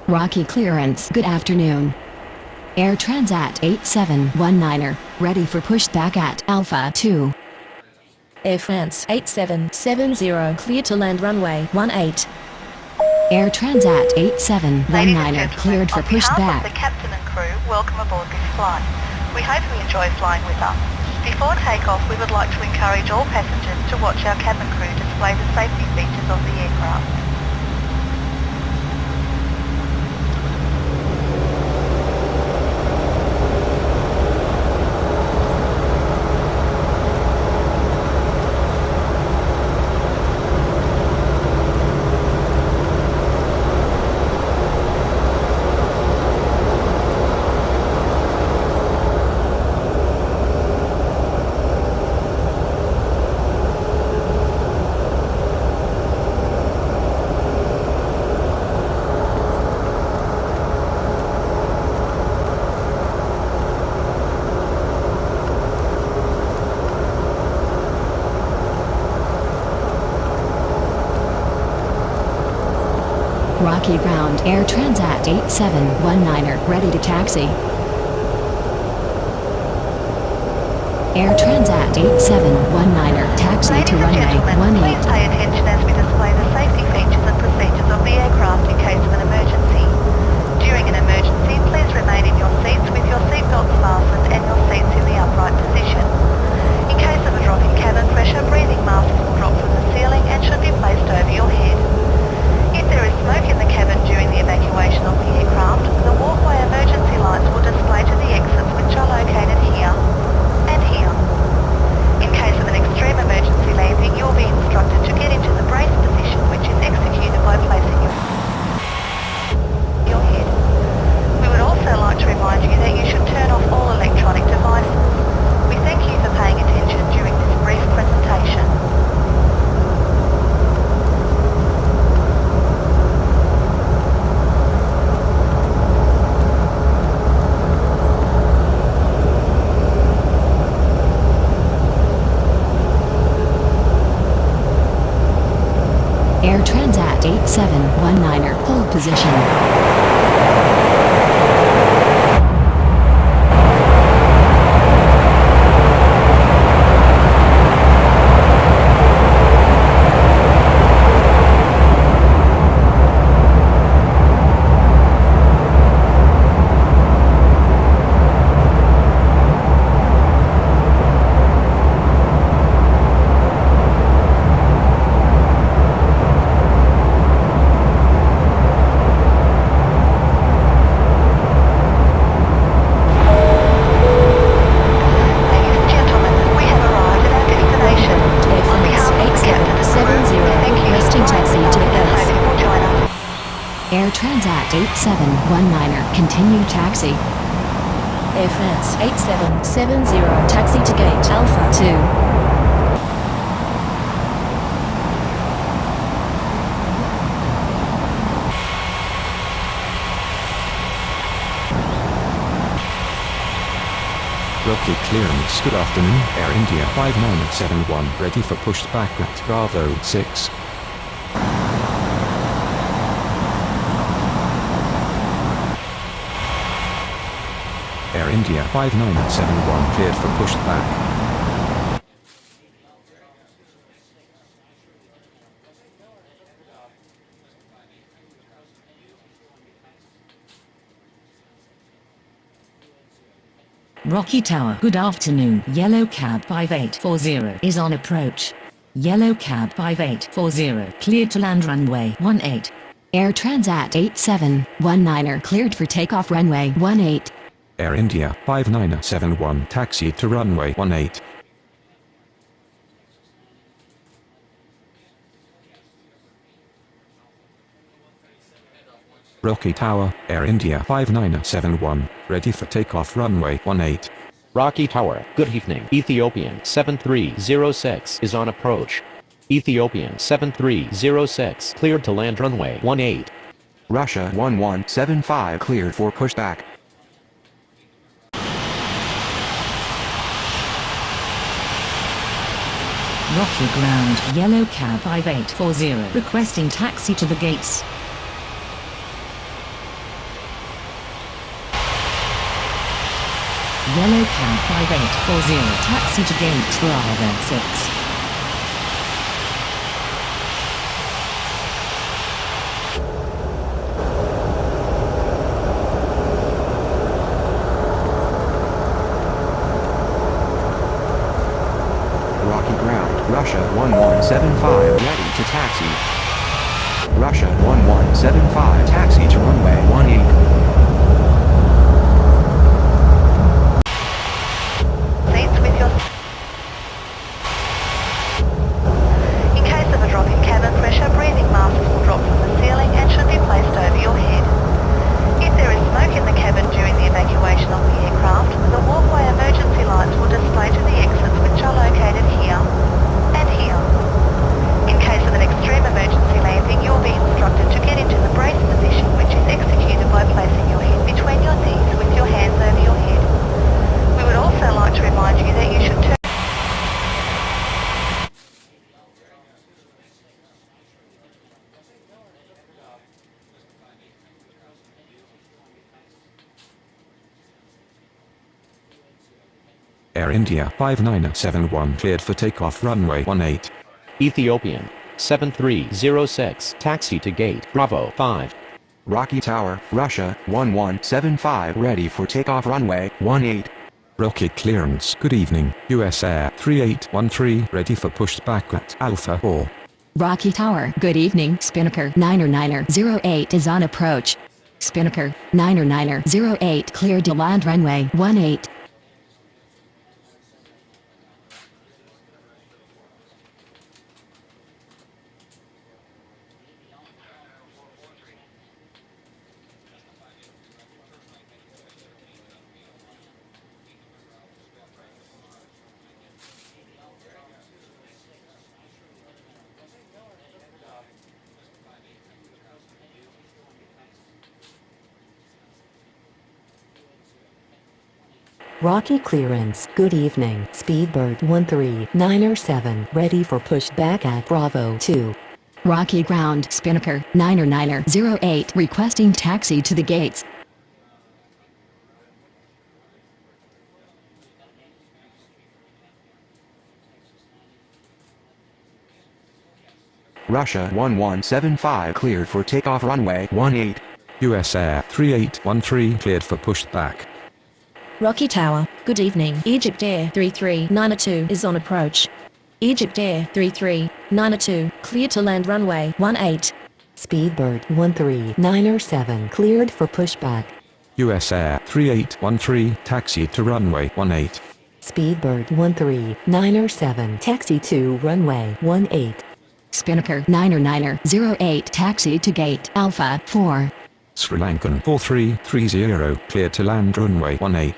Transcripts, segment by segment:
Rocky clearance. Good afternoon. Air Transat 8719er, ready for pushback at Alpha 2. Air France 8770, clear to land runway 18. Air Transat 8719er, cleared for on behalf pushback. of the captain and crew, welcome aboard this flight. We hope you enjoy flying with us. Before takeoff, we would like to encourage all passengers to watch our cabin crew display the safety features of the aircraft. Rocky ground. Air Transat 8719er, ready to taxi. Air Transat 8719er, taxi Ladies to and runway gentlemen, please 18. pay attention as we display the safety features and procedures of the aircraft in case of an emergency. During an emergency, please remain in your seats with your seatbelts fastened and your seats in the upright position. In case of a drop in cabin pressure, breathing masks will drop from the ceiling and should be placed over your head. If there is smoke in the cabin during the evacuation of the aircraft, the walkway emergency lights will display to the exits which are located here and here. In case of an extreme emergency landing, you will be instructed to get into the brace position, which is executed by placing your head. We would also like to remind you that you should turn off all electronic devices. We thank you for paying attention during this brief presentation. Air Transat 8719er, hold position. Air Transat 8719er, continue taxi. Air France 8770, taxi to gate Alpha 2. Rocky clearance. Good afternoon, Air India 5971, ready for pushback at Bravo 6. Air India 5971, cleared for pushback. Rocky Tower. Good afternoon. Yellow cab 5840 is on approach. Yellow cab 5840, cleared to land runway 18. Air Transat 8719er, cleared for takeoff runway 18. Air India 5971, taxi to runway 18. Rocky Tower, Air India 5971, ready for takeoff runway 18. Rocky Tower, good evening. Ethiopian 7306 is on approach. Ethiopian 7306, cleared to land runway 18. Russia 1175, cleared for pushback. Rocky ground. Yellow cab 5840, requesting taxi to the gates. Yellow cab 5840, taxi to gate Bravo 6. Rocky ground, Russia 1175 ready to taxi. Russia 1175 taxi to runway 18. Seats with your... In case of a drop in cabin pressure, breathing masks will drop from the ceiling and should be placed over your head. If there is smoke in the cabin during the evacuation of the aircraft, the walkway emergency lights will display to the exits, which are located here and here. In case of an extreme emergency landing, you will be instructed to get into the brace position, which is executed by placing your head between your knees with your hands over your head. We would also like to remind you that you should turn Air India 5971 cleared for takeoff runway 18. Ethiopian 7306 taxi to gate Bravo 5. Rocky Tower, Russia 1175 ready for takeoff runway 18. Rocket clearance. Good evening. US Air 3813 ready for pushback at Alpha 4. Rocky Tower, good evening. Spinnaker 90908 is on approach. Spinnaker 90908 cleared to land runway 18. Rocky clearance, good evening. Speedbird 13907 ready for pushback at Bravo 2. Rocky ground. Spinnaker 90908 requesting taxi to the gates. Russia 1175 cleared for takeoff runway 18. US Air 3813 cleared for pushback. Rocky Tower, good evening. Egypt Air 33902 is on approach. Egypt Air 33902, clear to land runway 18. Speedbird 13907 cleared for pushback. US Air 3813 taxi to runway 18. Speedbird 13907 taxi to runway 18. Spinnaker 90908 taxi to gate Alpha 4. Sri Lankan 4330 cleared to land runway 18.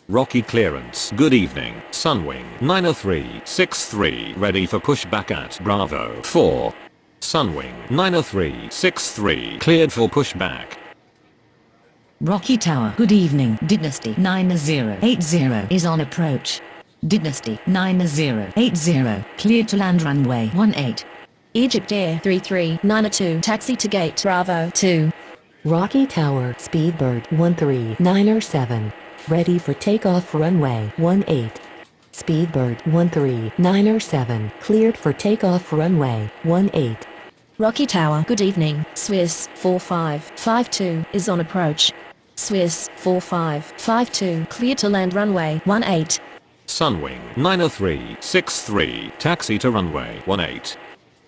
Rocky clearance. Good evening. Sunwing 90363 ready for pushback at Bravo 4. Sunwing 90363 cleared for pushback. Rocky Tower, good evening. Dynasty 9080 is on approach. Dynasty 9080 cleared to land runway 18. Egypt Air 33902, taxi to gate Bravo 2. Rocky Tower, Speedbird 13907 ready for takeoff runway 18. Speedbird 13907 cleared for takeoff runway 18. Rocky Tower, good evening. Swiss 4552 is on approach. Swiss 4552 clear to land runway 18. Sunwing 90363 taxi to runway 18.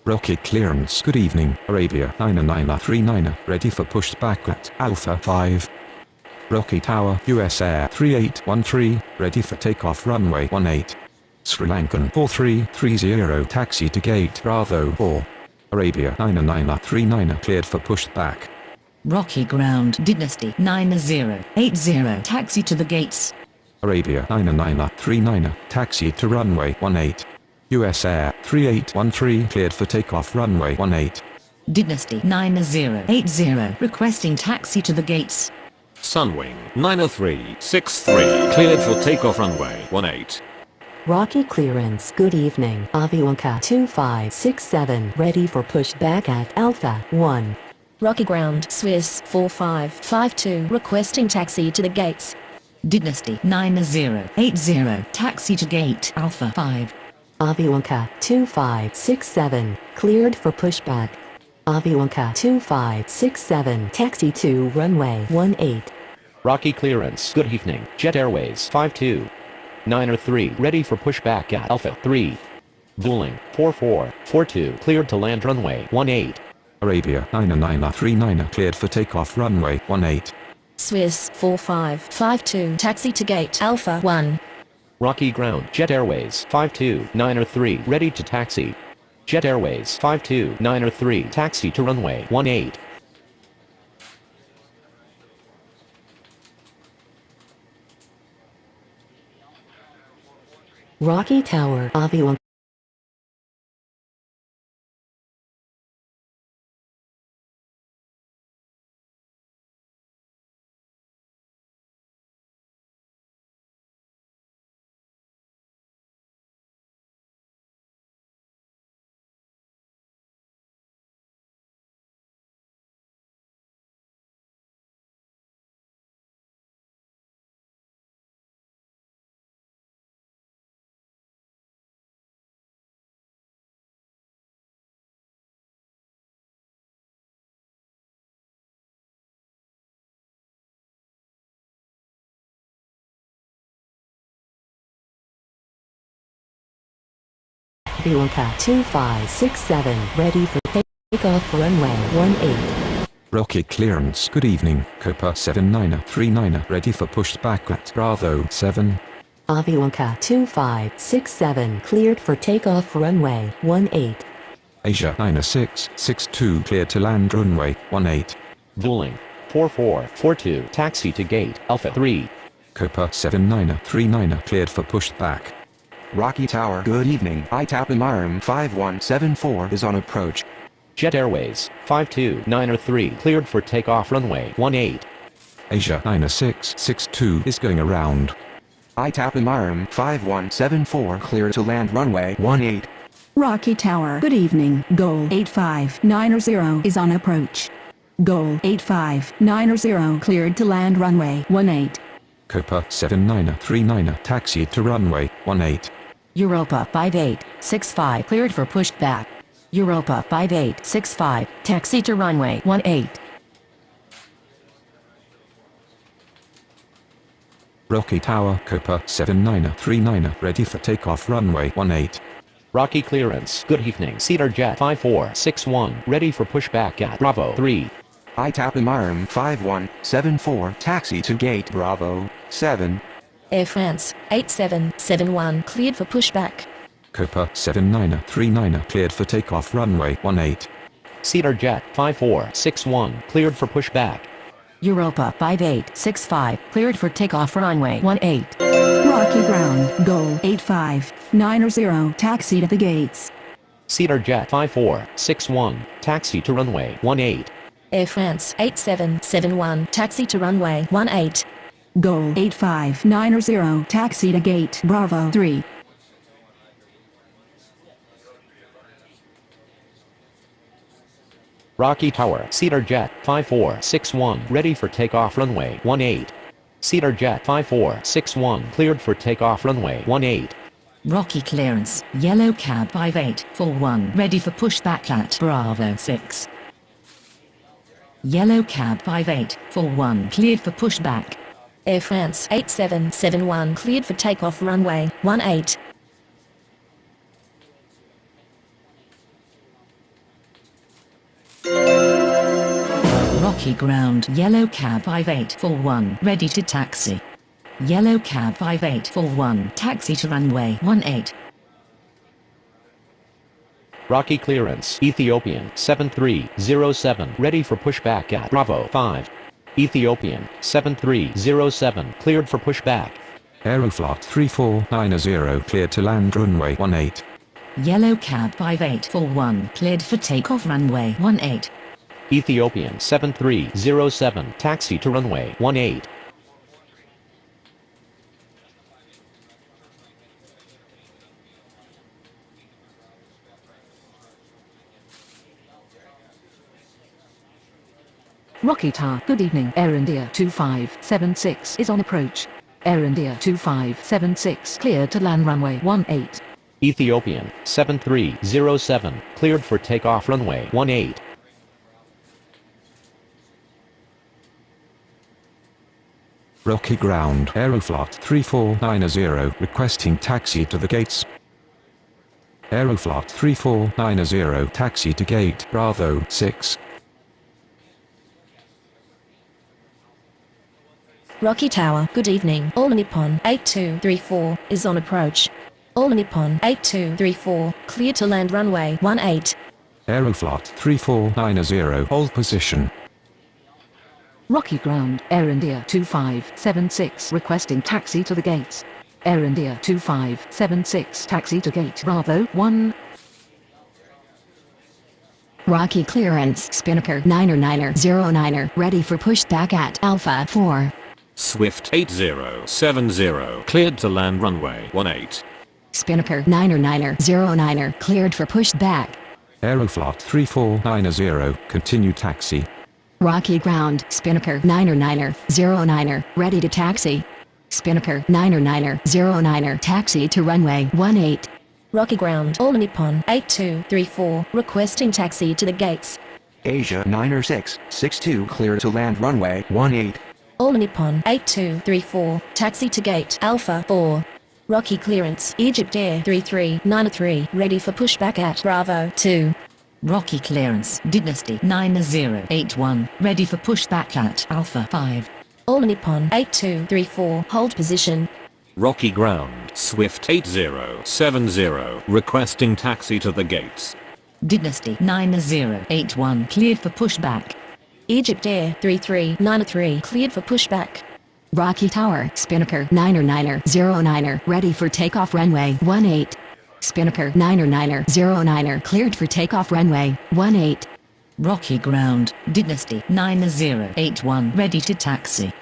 Rocket clearance. Good evening. Arabia 90939 ready for pushback at Alpha 5. Rocky Tower, US Air 3813 ready for takeoff runway 18. Sri Lankan 4330 taxi to gate Bravo 4. Arabia 90939 cleared for pushback. Rocky ground. Dynasty 9080 taxi to the gates. Arabia 90939 taxi to runway 18. US Air 3813 cleared for takeoff runway 18. Dynasty 9080 requesting taxi to the gates. Sunwing 90363 cleared for takeoff runway 18. Rocky clearance, good evening. Avianca 2567 ready for pushback at Alpha 1. Rocky ground. Swiss 4552 requesting taxi to the gates. Dynasty 9080, taxi to gate Alpha 5. Avianca 2567, cleared for pushback. Avianca 2567, taxi to runway 18. Rocky clearance. Good evening. Jet Airways 5293, ready for pushback at Alpha 3. Dueling 4442, cleared to land runway 18. Arabia 99939, cleared for takeoff runway 18. Swiss 4552, taxi to gate Alpha 1. Rocky ground. Jet Airways 5293, ready to taxi. Jet Airways 5293, taxi to runway 18. Rocky Tower, Avianca. Avianca 2567, ready for takeoff runway 18. Rocky clearance. Good evening. Copa 7939, ready for pushback at Bravo 7. Avianca 2567, cleared for takeoff runway 18. Asia 9662, cleared to land runway 18. Dueling 4442, taxi to gate Alpha 3. Copa 7939, cleared for pushback. Rocky Tower, good evening. ITAP Emiram 5174 is on approach. Jet Airways 5293, cleared for takeoff runway 18. Asia 9662 is going around. ITAP Emiram 5174, clear to land runway 18. Rocky Tower, good evening. Goal 8590 is on approach. Goal 8590, cleared to land runway 18. Copa 7939, taxi to runway 18. Europa 5865, cleared for pushback. Europa 5865, taxi to runway 18. Rocky Tower, Copa 7939, ready for takeoff runway 18. Rocky clearance. Good evening. Cedar Jet 5461, ready for pushback at Bravo 3. ITAP Emiram 5174, taxi to gate Bravo 7. Air France 8771, cleared for pushback. Copa 7939, cleared for takeoff runway 18. Cedar Jet 5461, cleared for pushback. Europa 5865, cleared for takeoff runway 18. Rocky Ground, Goal 8590, taxi to the gates. Cedar Jet 5461, taxi to runway 18. Air France 8771, taxi to runway 18. Goal 8590, taxi to gate Bravo 3. Rocky Tower. Cedar Jet 5461, ready for takeoff runway 18. Cedar Jet 5461, cleared for takeoff runway 18. Rocky clearance. Yellow cab 5841, ready for pushback at Bravo 6. Yellow cab 5841, cleared for pushback. Air France 8771, cleared for takeoff runway 18. Rocky ground. Yellow cab 5841, ready to taxi. Yellow cab 5841, taxi to runway 18. Rocky clearance. Ethiopian 7307, ready for pushback at Bravo 5. Ethiopian 7307, cleared for pushback. Aeroflot 3490, cleared to land runway 18. Yellow cab 5841, cleared for takeoff runway 18. Ethiopian 7307, taxi to runway 18. Rocky Tower, good evening. Air India 2576 is on approach. Air India 2576 cleared to land runway 18. Ethiopian 7307 cleared for takeoff runway 18. Rocky Ground Aeroflot 3490 requesting taxi to the gates. Aeroflot 3490 taxi to gate Bravo 6. Rocky Tower, good evening. All Nippon 8234 is on approach. All Nippon 8234, clear to land runway 18. Aeroflot 3490 hold position. Rocky Ground, Air India 2576 requesting taxi to the gates. Air India 2576 taxi to gate Bravo 1. Rocky clearance Spinnaker 9er ready for pushback at Alpha 4. Swift 8070 cleared to land runway 18. Spinnaker 9er cleared for pushback. Aeroflot 3490 continue taxi. Rocky Ground Spinnaker 9er ready to taxi. Spinnaker 9er taxi to runway 18. Rocky Ground, All Nippon 8234 requesting taxi to the gates. Asia 90662 clear to land runway 18. All Nippon 8234 taxi to gate Alpha 4. Rocky clearance Egypt Air 3393 ready for pushback at Bravo 2. Rocky clearance Dynasty 9081 ready for pushback at Alpha 5. All Nippon 8234 hold position. Rocky Ground Swift 8070 requesting taxi to the gates. Dynasty 9081 cleared for pushback. Egypt Air 3393 cleared for pushback. Rocky Tower Spinnaker 9er ready for takeoff runway 18. Spinnaker 9er cleared for takeoff runway 18. Rocky Ground Dynasty 9081 ready to taxi.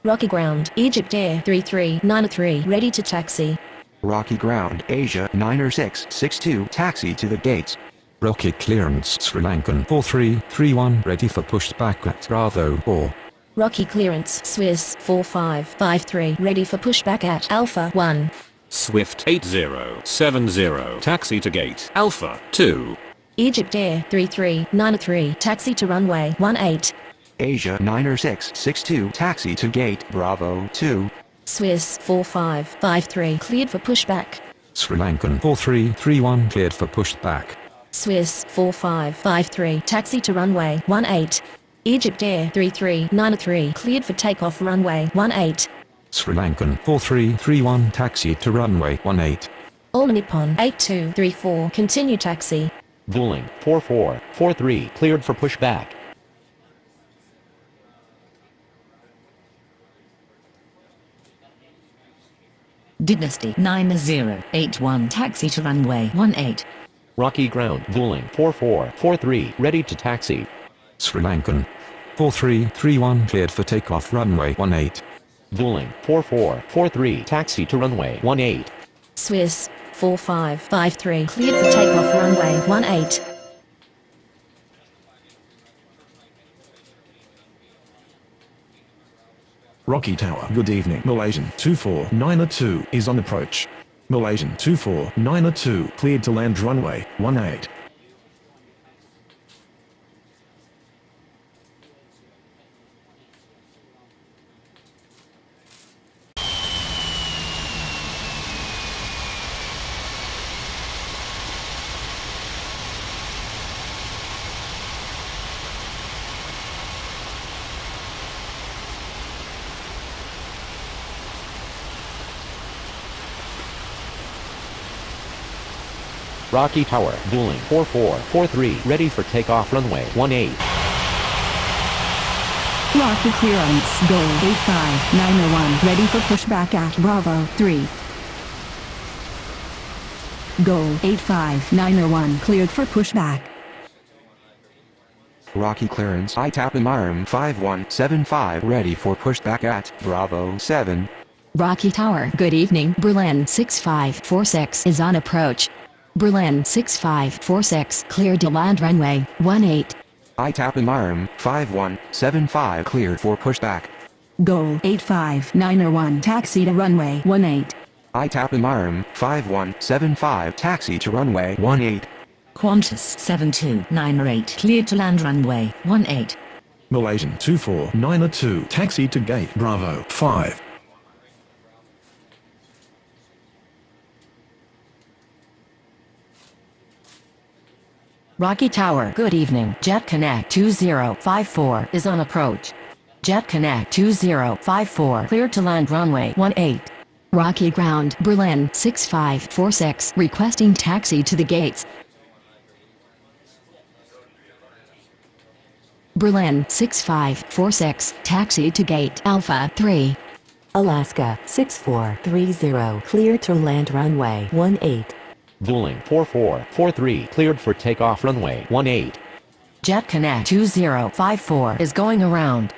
Rocky Ground Egypt Air 3393 ready to taxi. Rocky Ground Asia 90662 taxi to the gates. Rocky clearance Sri Lankan 4331 ready for pushback at Bravo 4. Rocky clearance Swiss 4553 ready for pushback at Alpha 1. Swift 8070 taxi to gate Alpha 2. Egypt Air 3393 taxi to runway 18. Asia 90662 taxi to gate Bravo 2. Swiss 4553 cleared for pushback. Sri Lankan 4331 cleared for pushback. Swiss 4553 taxi to runway 18. Egypt Air 3393 cleared for takeoff runway 18. Sri Lankan 4331 taxi to runway 18. All Nippon 8234 continue taxi. Vueling 4443 cleared for pushback. Dynasty 9081 taxi to runway 18. Rocky Ground Vueling 4443 ready to taxi. Sri Lankan 4331 cleared for takeoff runway 18. Vueling 4443 taxi to runway 18. Swiss 4553 cleared for takeoff runway 18. Rocky Tower, good evening. Malaysian 2492 is on approach. Malaysian 2492 cleared to land runway 18. Rocky Tower, Vueling 4443 ready for takeoff runway 18. Rocky clearance, goal 85901, ready for pushback at Bravo 3. Goal 85901, cleared for pushback. Rocky clearance ITAP Emiram 5175 ready for pushback at Bravo 7. Rocky Tower good evening. Berlin 6546 is on approach. Berlin 6546 cleared to land runway 18. ITAP Emiram 5175 cleared for pushback. Goal 85901 taxi to runway 18. Itapamarum 5175 taxi to runway 18. Qantas 7298 cleared to land runway 18. Malaysian 24902 taxi to gate Bravo 5. Rocky Tower, good evening. Jet Connect 2054 is on approach. Jet Connect 2054 cleared to land runway 18. Rocky Ground, Berlin 6546 requesting taxi to the gates. Berlin 6546 taxi to gate Alpha 3. Alaska 6430 cleared to land runway 18. Dueling 4443 cleared for takeoff runway 18. Jet Connect 2054 is going around.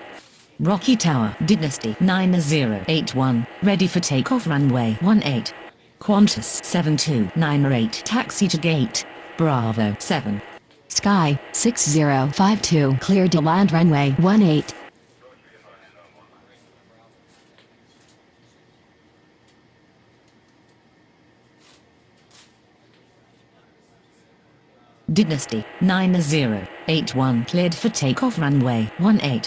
Rocky Tower, Dynasty 9081, ready for takeoff runway 18. Qantas 7298 taxi to gate Bravo 7. Sky 6052 cleared to land runway 18. Dynasty 9081 cleared for takeoff runway 18.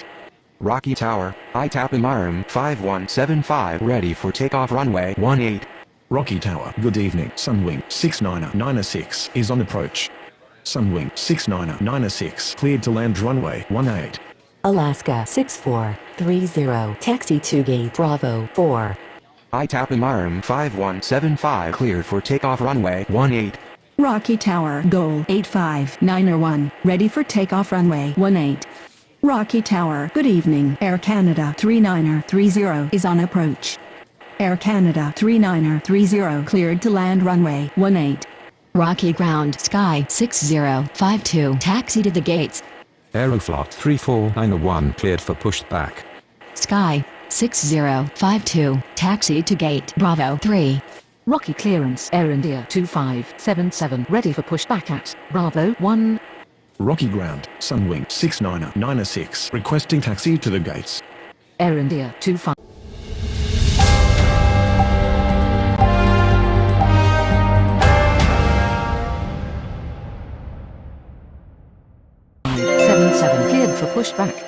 Rocky Tower, Itapamarum 5175 ready for takeoff runway 18. Rocky Tower, good evening. Sunwing 69096 is on approach. Sunwing 69096 cleared to land runway 18. Alaska 6430 taxi to gate Bravo 4. Itapamarum 5175 cleared for takeoff runway 18. Rocky Tower, goal 85901 ready for takeoff runway 18. Rocky Tower, good evening. Air Canada 3930 is on approach. Air Canada 3930 cleared to land runway 18. Rocky Ground, Sky 6052 taxi to the gates. Aeroflot 34901 cleared for pushback. Sky 6052 taxi to gate Bravo 3. Rocky clearance, Air India 2577 ready for pushback at Bravo 1. Rocky Ground, Sunwing 69096 requesting taxi to the gates. Air India 25. Cleared for pushback.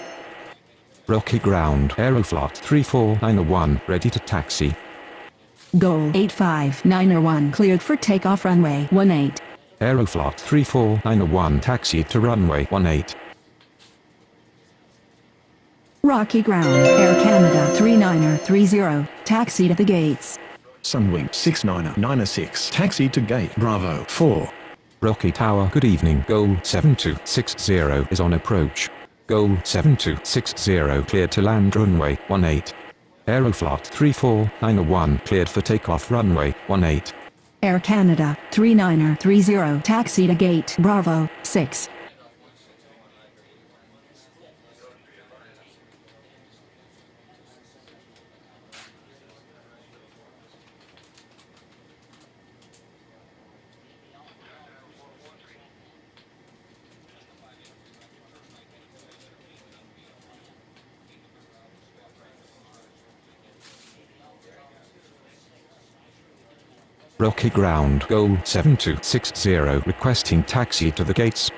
Rocky Ground, Aeroflot 34901 ready to taxi. Goal 85901 cleared for takeoff runway 18. Aeroflot 34901 taxi to runway 18. Rocky Ground, Air Canada 3930 taxi to the gates. Sunwing 69096 taxi to gate Bravo 4. Rocky Tower, good evening. Goal 7260 is on approach. Goal 7260 cleared to land runway 18. Aeroflot 34901 cleared for takeoff runway 18. Air Canada 3930 taxi to gate Bravo 6. Rocky Ground, Goal 7260 requesting taxi to the gates.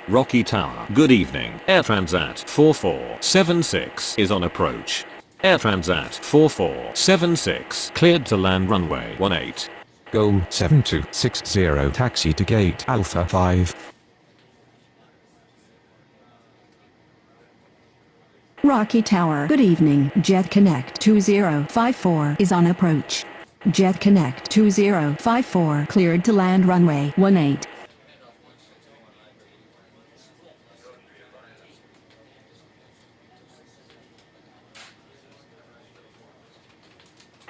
Rocky Tower, good evening. Air Transat 4476 is on approach. Air Transat 4476 cleared to land runway 18. Goal 7260 taxi to gate Alpha 5. Rocky Tower, good evening. Jet Connect 2054 is on approach. Jet Connect 2054 cleared to land runway 18.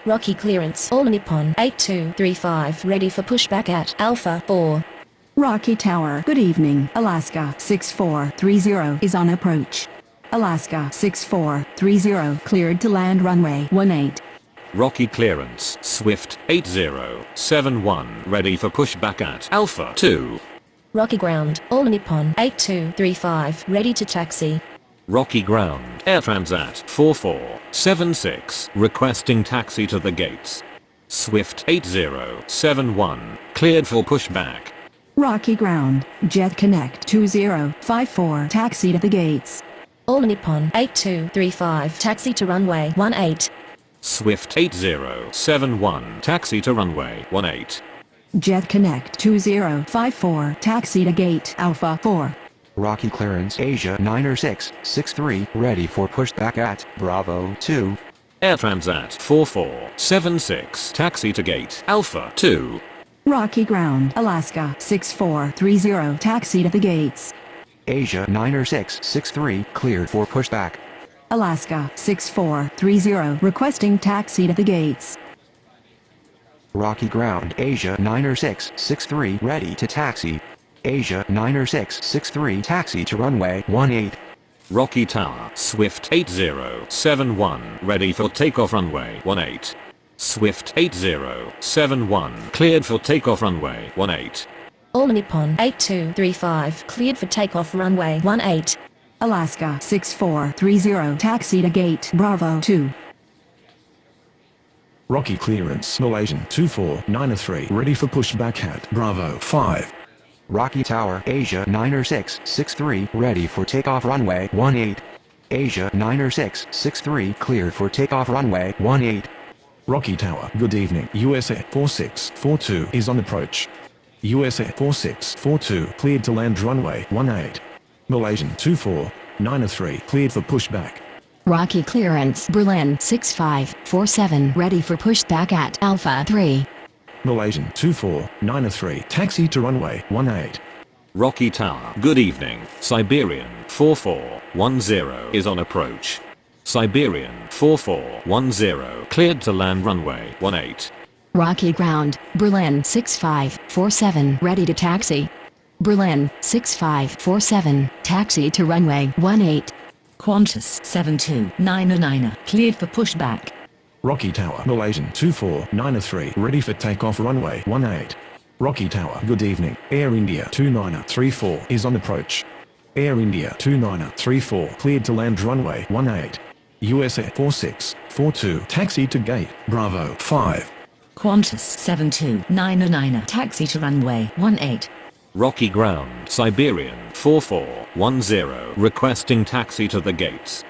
Rocky clearance, All Nippon 8235 ready for pushback at Alpha 4. Rocky Tower, good evening. Alaska 6430 is on approach. Alaska 6430 cleared to land runway 18. Rocky clearance, Swift 8071 ready for pushback at Alpha 2. Rocky ground, All Nippon 8235 ready to taxi. Rocky Ground, Air Transat 4476, requesting taxi to the gates. Swift 8071, cleared for pushback. Rocky Ground, Jet Connect 2054, taxi to the gates. All Nippon 8235, taxi to runway 18. Swift 8071, taxi to runway 18. Jet Connect 2054, taxi to gate Alpha 4. Rocky clearance Asia 90663, ready for pushback at Bravo 2. Air Transat 4476, taxi to gate Alpha 2. Rocky Ground, Alaska 6430, taxi to the gates. Asia 90663, cleared for pushback. Alaska 6430, requesting taxi to the gates. Rocky Ground, Asia 90663, ready to taxi. Asia 90663, taxi to runway 18. Rocky Tower, Swift 8071, ready for takeoff runway 18. Swift 8071, cleared for takeoff runway 18. All Nippon 8235, cleared for takeoff runway 18. Alaska 6430, taxi to gate Bravo 2. Rocky clearance Malaysian 2493, ready for pushback at Bravo 5. Rocky Tower, Asia 90663, ready for takeoff runway 18. Asia 90663, cleared for takeoff runway 18. Rocky Tower, good evening. USA 4642 is on approach. USA 4642, cleared to land runway 18. Malaysian 2493, cleared for pushback. Rocky clearance Berlin 6547, ready for pushback at Alpha 3. Malaysian 2493, taxi to runway 18. Rocky Tower, good evening. Siberian 4410 is on approach. Siberian 4410, cleared to land runway 18. Rocky ground, Berlin 6547, ready to taxi. Berlin 6547, taxi to runway 18. Qantas 72909, cleared for pushback. Rocky Tower, Malaysian 2493, ready for takeoff runway 18. Rocky Tower, good evening. Air India 2934 is on approach. Air India 2934, cleared to land runway 18. USA 4642, taxi to gate Bravo 5. Qantas 72909, taxi to runway 18. Rocky Ground, Siberian 4410, requesting taxi to the gates.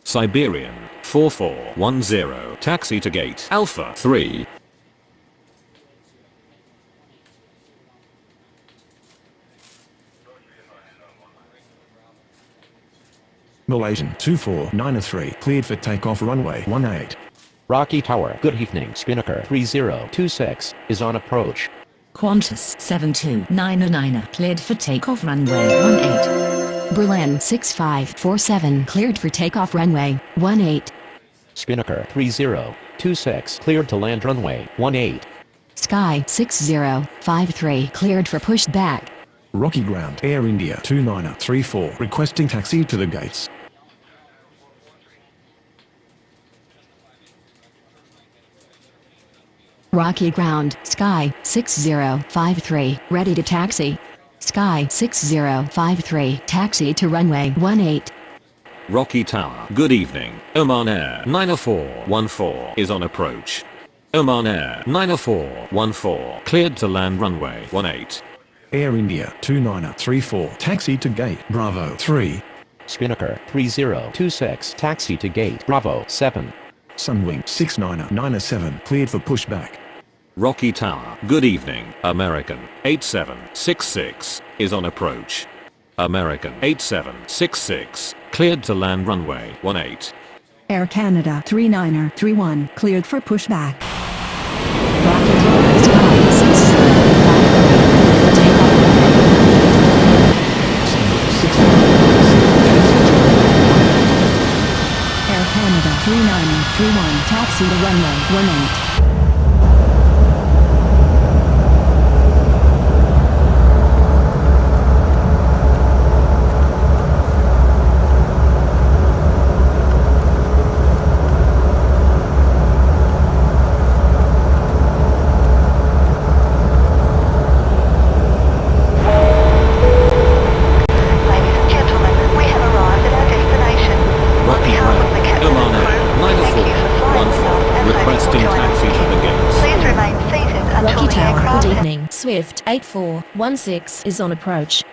Siberian 4410, taxi to gate Alpha 3. Malaysian 2493, cleared for takeoff runway 18. Rocky Tower, good evening. Spinnaker 3026 is on approach. Qantas 72909, cleared for takeoff runway 18. Berlin 6547, cleared for takeoff runway 18. Spinnaker 3026, cleared to land runway 18. Sky 6053, cleared for pushback. Rocky Ground, Air India 2934, requesting taxi to the gates. Rocky ground, Sky 6053, ready to taxi. Sky 6053, taxi to runway 18. Rocky Tower, good evening. Oman Air 90414 is on approach. Oman Air 90414, cleared to land runway 18. Air India 2934, taxi to gate Bravo 3. Spinnaker 3026, taxi to gate Bravo 7. Sunwing 69907, cleared for pushback. Rocky Tower, good evening. American 8766 is on approach. American 8766, cleared to land runway 18. Air Canada 3931, cleared for pushback. Rocky ground, Sky 6053, takeoff Air Canada 3931, taxi to runway 18. aircraft. Good evening. Swift 8416 is on approach.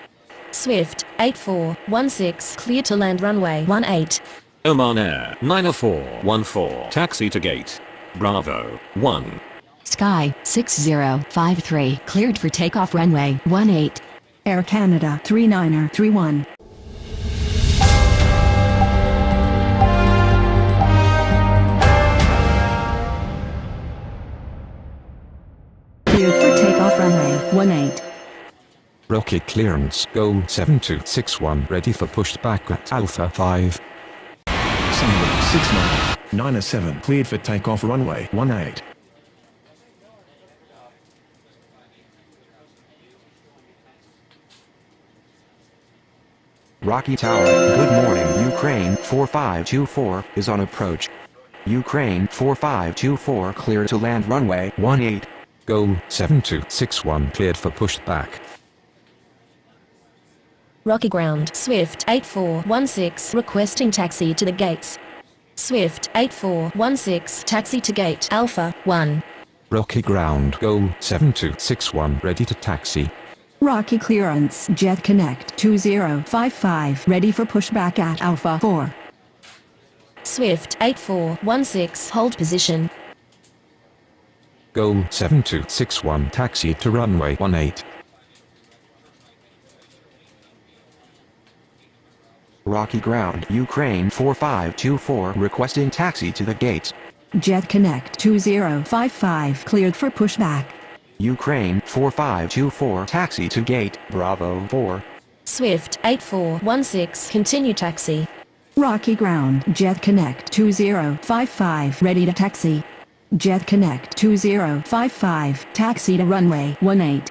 Swift 8416 clear to land runway 18. Oman Air 90414 taxi to gate. Bravo 1. Sky 6053 cleared for takeoff runway 18. Air Canada 3931. Cleared for takeoff runway 18. Rocket clearance, go 7261, ready for pushback at Alpha 5. Sunwing 69, 907, cleared for takeoff runway 18. Rocky Tower, good morning Ukraine 4524 is on approach. Ukraine 4524 clear to land runway 18. Go 7261, cleared for pushback. Rocky ground. Swift 8416 requesting taxi to the gates. Swift 8416 taxi to gate Alpha 1. Rocky ground, go 7261, ready to taxi. Rocky clearance, Jet Connect 2055, ready for pushback at Alpha 4. Swift 8416 hold position. Go 7261, taxi to runway 18. Rocky ground, Ukraine 4524 requesting taxi to the gates. Jet Connect 2055, cleared for pushback. Ukraine 4524 taxi to gate, Bravo 4. Swift 8416 continue taxi. Rocky ground, Jet Connect 2055, ready to taxi. Jet Connect 2055, taxi to runway 18.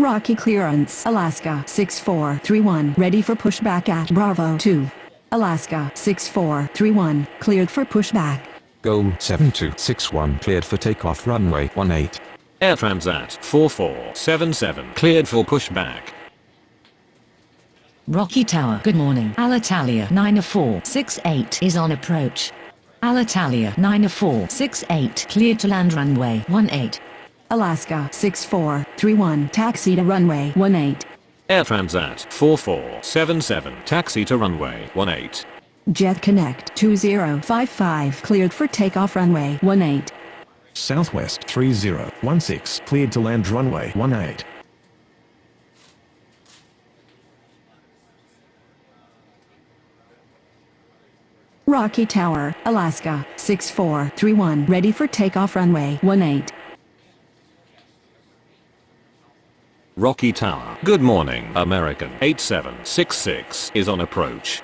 Rocky clearance, Alaska 6431, ready for pushback at Bravo 2. Alaska 6431, cleared for pushback. Go 7261, cleared for takeoff runway 18. Air Transat 4477 cleared for pushback. Rocky Tower, good morning. Alitalia 9468 is on approach. Alitalia 9468 cleared to land runway 18. Alaska 6431, taxi to runway 18. Air Transat 4477 taxi to runway 18. Jet Connect 2055, cleared for takeoff runway 18. Southwest 3016, cleared to land runway 18. Rocky Tower, Alaska 6431, ready for takeoff runway 18. Rocky Tower, good morning. American 8766 is on approach.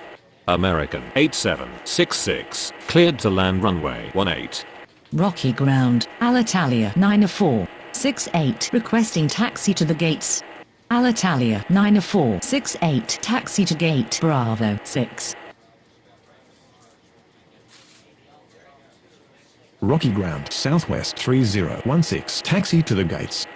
American 8766 cleared to land runway 18. Rocky ground, Alitalia 9468 requesting taxi to the gates. Alitalia 9468 taxi to gate Bravo 6. Rocky ground, Southwest 3016, taxi to the gates.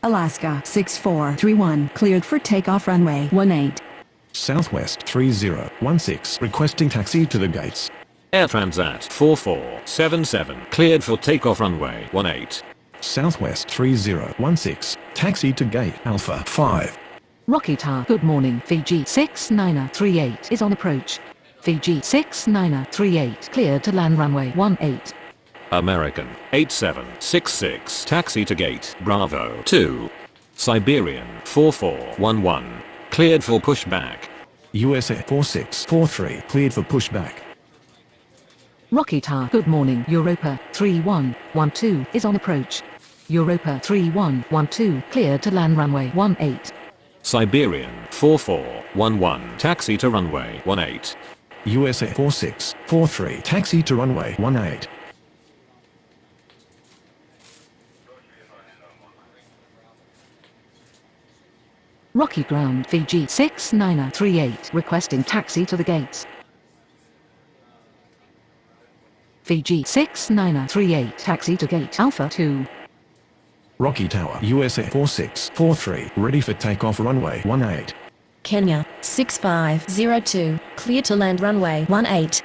Alaska 6431, cleared for takeoff runway 18. Southwest 3016, requesting taxi to the gates. Air Transat 4477 cleared for takeoff runway 18. Southwest 3016, taxi to gate Alpha 5. Rocky Tower, good morning. Fiji 6938 is on approach. Fiji 6938 cleared to land runway 18. American 8766 taxi to gate Bravo 2. Siberian 4411 cleared for pushback. USA 4643, cleared for pushback. Rocky Tower, good morning. Europa 3112 is on approach. Europa 3112 cleared to land runway 18. Siberian 4411 taxi to runway 18. USA 4643, taxi to runway 18. Rocky ground, Fiji 6938 requesting taxi to the gates. Fiji 6938 taxi to gate Alpha 2. Rocky Tower, USA 4643, ready for takeoff runway 18. Kenya 6502, clear to land runway 18.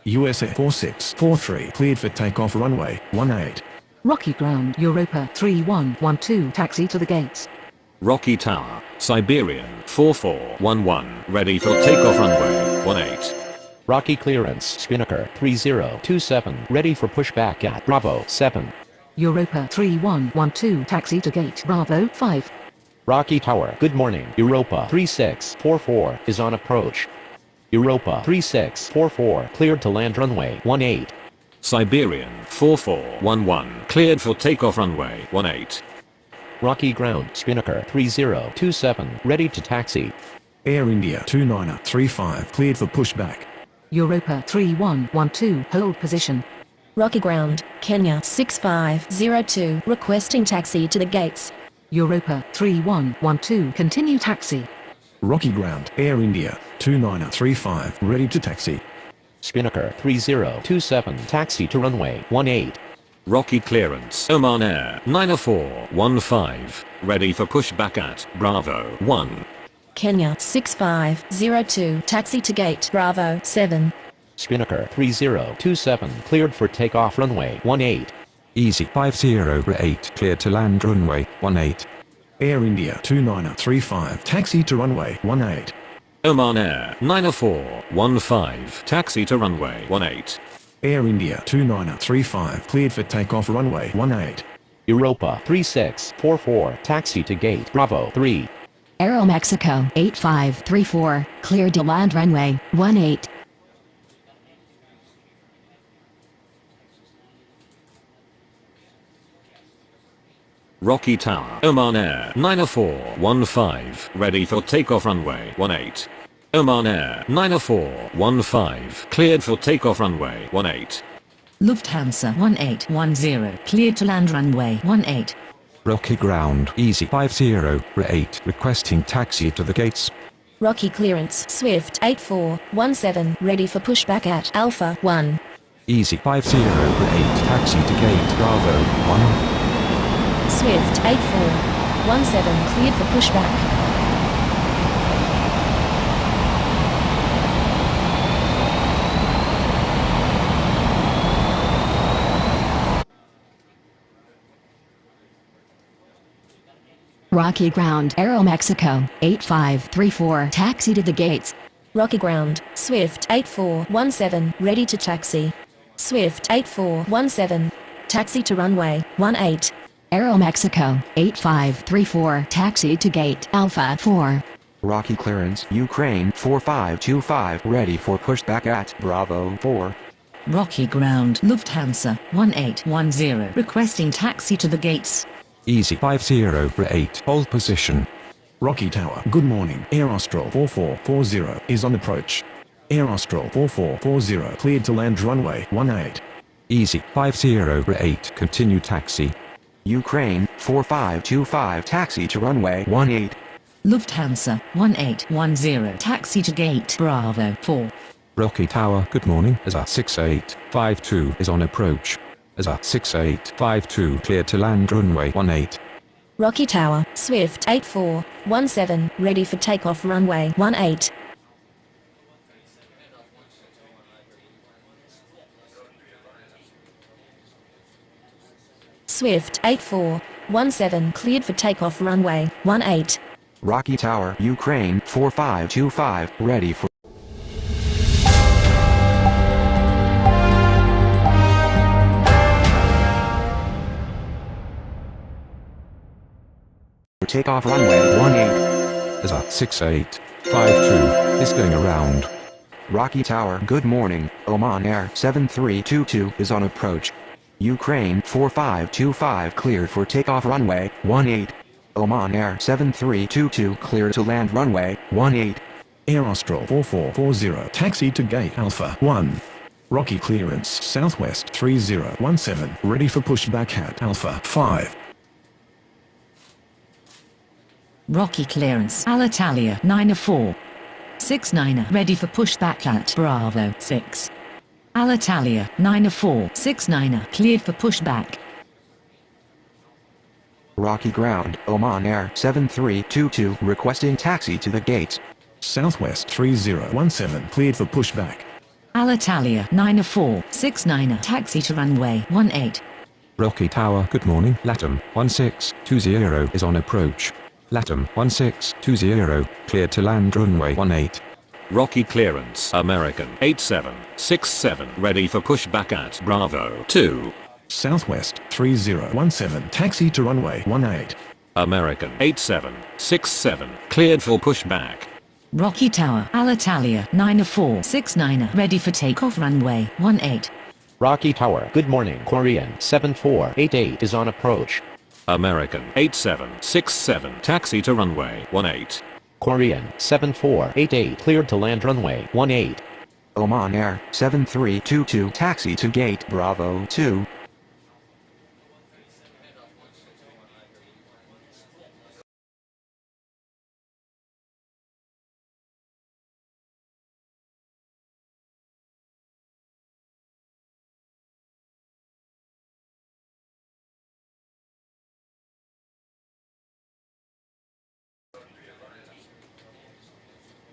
USA 4643, cleared for takeoff runway 18. Rocky Ground Europa 3112 taxi to the gates. Rocky Tower, Siberian 4411, ready for takeoff runway 18. Rocky Clearance Spinnaker 3027, ready for pushback at Bravo 7. Europa 3112 taxi to gate Bravo 5. Rocky Tower, good morning. Europa 3644 is on approach. Europa 3644, cleared to land runway 18. Siberian 4411, cleared for takeoff runway 18. Rocky Ground Spinnaker 3027, ready to taxi. Air India 2935, cleared for pushback. Europa 3112 hold position. Rocky Ground, Kenya 6502, requesting taxi to the gates. Europa 3112 continue taxi. Rocky Ground, Air India 2935, ready to taxi. Spinnaker 3027, taxi to runway 18. Rocky Clearance Oman Air 9415, ready for pushback at Bravo 1. Kenya 6502, taxi to gate Bravo 7. Spinnaker 3027, cleared for takeoff runway 18. Easy 508, cleared to land runway 18. Air India 2935, taxi to runway 18. Oman Air 9415, taxi to runway 18. Air India 2935, cleared for takeoff runway 18. Europa 3644, taxi to gate Bravo 3. Aero Mexico 8534, cleared to land runway 18. Rocky Tower Oman Air 9415, ready for takeoff runway 18. Oman Air 9415, cleared for takeoff runway 18. Lufthansa 1810, cleared to land runway 18. Rocky Ground, Easy 508, requesting taxi to the gates. Rocky Clearance Swift 8417, ready for pushback at Alpha 1. Easy 508, taxi to gate Bravo 1. Swift 8417, cleared for pushback. Rocky Ground Aero Mexico 8534, taxi to the gates. Rocky Ground Swift 8417, ready to taxi. Swift 8417, taxi to runway 18. Aero Mexico 8534, taxi to gate Alpha 4. Rocky Clearance, Ukraine 4525, ready for pushback at Bravo 4. Rocky Ground Lufthansa 1810, requesting taxi to the gates. Easy 508, hold position. Rocky Tower, good morning. Air Austral 4440 is on approach. Air Austral 4440, cleared to land runway 18. Easy 508, continue taxi. Ukraine 4525, taxi to runway 18. Lufthansa 1810, taxi to gate Bravo 4. Rocky Tower, good morning. ASA 6852 is on approach. ASA 6852, cleared to land runway 18. Rocky Tower Swift 8417, ready for takeoff runway 18. Swift 8417, cleared for takeoff runway 18. Rocky Tower, Ukraine 4525, ready for takeoff runway 18. ASA 6852 is going around. Rocky Tower, good morning. Oman Air 7322 is on approach. Ukraine 4525, cleared for takeoff runway 18. Oman Air 7322, cleared to land runway 18. Air Austral 4440, taxi to gate Alpha 1. Rocky Clearance Southwest 3017, ready for pushback at Alpha 5. Rocky Clearance Alitalia 9469, ready for pushback at Bravo 6. Alitalia 9469 cleared for pushback. Rocky Ground, Oman Air 7322 requesting taxi to the gates. Southwest 3017 cleared for pushback. Alitalia 9469 taxi to runway 18. Rocky Tower, good morning. LATAM 1620 is on approach. LATAM 1620, cleared to land runway 18. Rocky clearance American 8767 ready for pushback at Bravo 2. Southwest 3017 taxi to runway 18. American 8767 cleared for pushback. Rocky Tower Alitalia 9469 ready for takeoff runway 18. Rocky Tower, good morning. Korean 7488 is on approach. American 8767 taxi to runway 18. Korean 7488 cleared to land runway 18. Oman Air 7322 taxi to gate Bravo 2.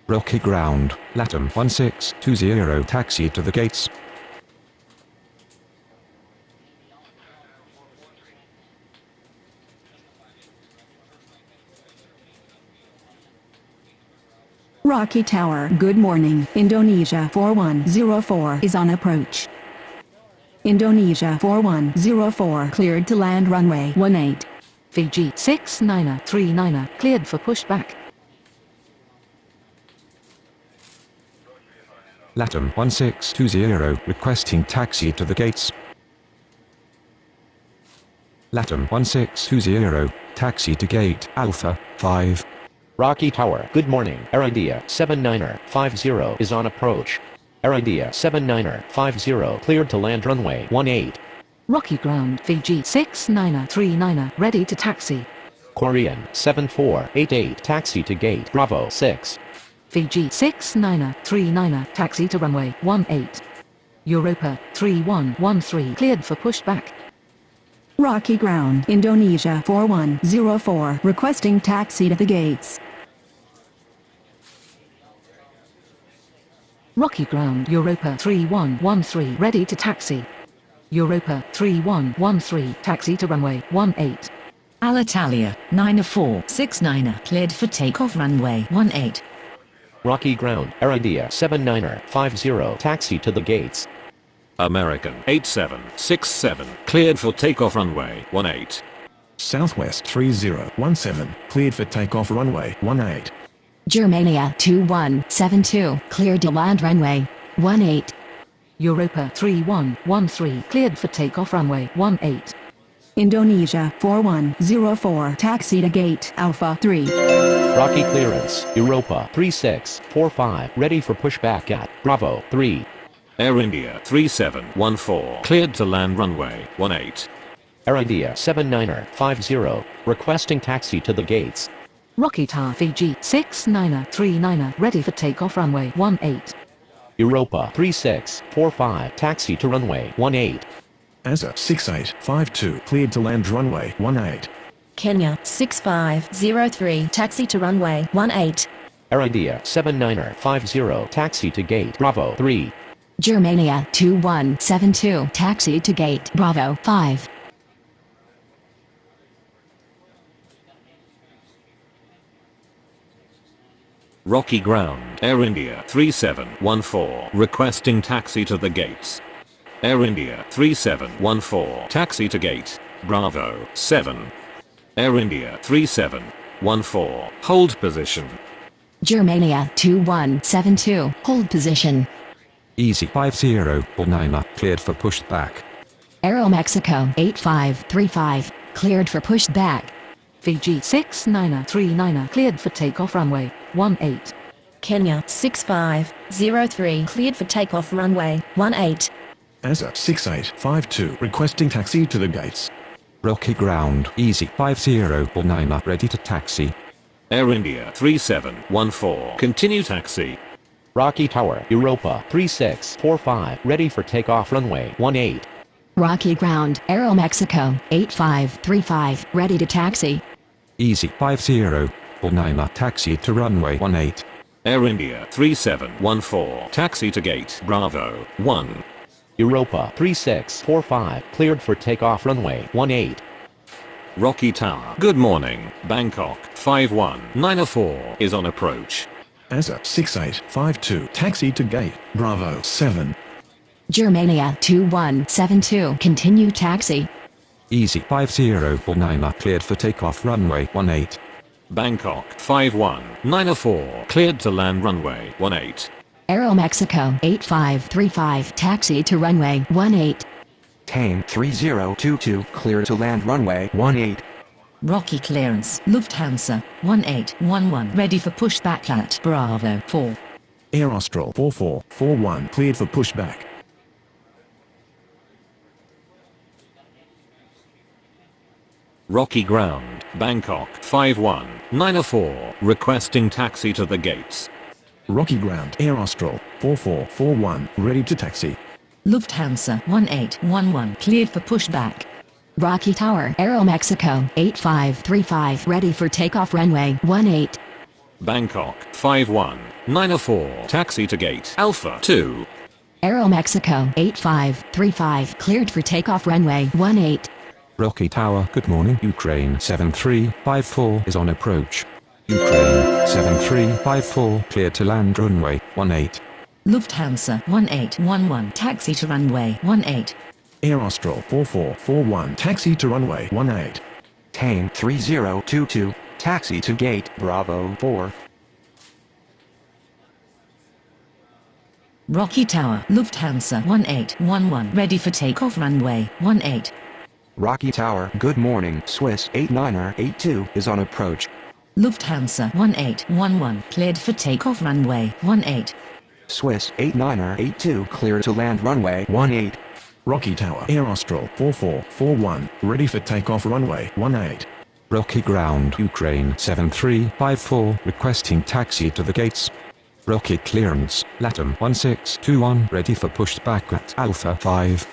Rocky Ground, LATAM 1620 taxi to the gates. Rocky Tower, good morning. Indonesia 4104 is on approach. Indonesia 4104 cleared to land runway 18. Fiji 6939 cleared for pushback. LATAM 1620 requesting taxi to the gates. LATAM 1620 taxi to gate Alpha 5. Rocky Tower, good morning. Air India 7950 is on approach. Air India 7950 cleared to land runway 18. Rocky Ground Fiji 6939 ready to taxi. Korean 7488 taxi to gate Bravo 6. Fiji 6939 taxi to runway 18. Europa 3113 cleared for pushback. Rocky Ground, Indonesia 4104 requesting taxi to the gates. Rocky Ground Europa 3113 ready to taxi. Europa 3113 taxi to runway 18. Alitalia 9469 cleared for takeoff runway 18. Rocky Ground, Air India 7950 taxi to the gates. American 8767 cleared for takeoff runway 18. Southwest 3017 cleared for takeoff runway 18. Germania 2172 cleared to land runway 18. Europa 3113 cleared for takeoff runway 18. Indonesia 4104 taxi to gate Alpha 3. Rocky clearance, Europa 3645 ready for pushback at Bravo 3. Air India 3714 cleared to land runway 18. Air India 7950 requesting taxi to the gates. Rocky Tower Fiji 6939 ready for takeoff runway 18. Europa 3645 taxi to runway 18. Asa 6852 cleared to land runway 18. Kenya 6503 taxi to runway 18. Air India 7950 taxi to gate Bravo 3. Germania 2172 taxi to gate Bravo 5. Rocky Ground, Air India 3714 requesting taxi to the gates. Air India 3714 taxi to gate Bravo 7. Air India 3714 hold position. Germania 2172 hold position. Easy 5049 cleared for pushback. Aero Mexico 8535 cleared for pushback. Fiji 6939 cleared for takeoff runway 18. Kenya 6503 cleared for takeoff runway 18. Asa 6852 requesting taxi to the gates. Rocky Ground, Easy 5049 ready to taxi. Air India 3714 continue taxi. Rocky Tower, Europa 3645, ready for takeoff runway 18. Rocky Ground, Aeromexico 8535, ready to taxi. Easy 5049, taxi to runway 18. Air India 3714, taxi to gate Bravo 1. Europa 3645, cleared for takeoff runway 18. Rocky Tower, good morning, Bangkok 51904 is on approach. Asa 6852, taxi to gate Bravo 7. Germania 2172, continue taxi. Easy 5049, cleared for takeoff runway 18. Bangkok 51904, cleared to land runway 18. Aeromexico 8535, taxi to runway 18. Tame 3022, clear to land runway 18. Rocky clearance, Lufthansa 1811, ready for pushback at Bravo 4. Air Austral 4441, cleared for pushback. Rocky Ground, Bangkok 51904, requesting taxi to the gates. Rocky Ground, Air Austral 4441, ready to taxi. Lufthansa 1811, cleared for pushback. Rocky Tower, Aeromexico 8535, ready for takeoff runway 18. Bangkok 51904, taxi to gate Alpha 2. Aeromexico 8535, cleared for takeoff runway 18. Rocky Tower, good morning, Ukraine 7354 is on approach. Ukraine 7354, cleared to land runway 18. Lufthansa 1811, taxi to runway 18. Air Austral 4441, taxi to runway 18. Tame 3022, taxi to gate Bravo 4. Rocky Tower, Lufthansa 1811, ready for takeoff runway 18. Rocky Tower, good morning, Swiss 89er82 is on approach. Lufthansa 1811, cleared for takeoff runway 18. Swiss 89er82, clear to land runway 18. Rocky Tower, Air Austral 4441, ready for takeoff runway 18. Rocky Ground, Ukraine 7354, requesting taxi to the gates. Rocky Clearance, Latam 1621, ready for pushback at Alpha 5.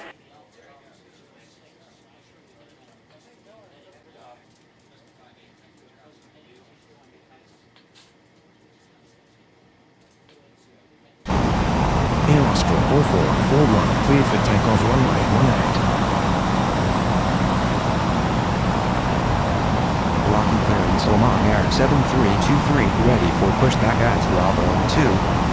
Air Austral 4441, cleared for takeoff runway 18. Rocky Clearance, Oman Air 7323, ready for pushback at Bravo 2.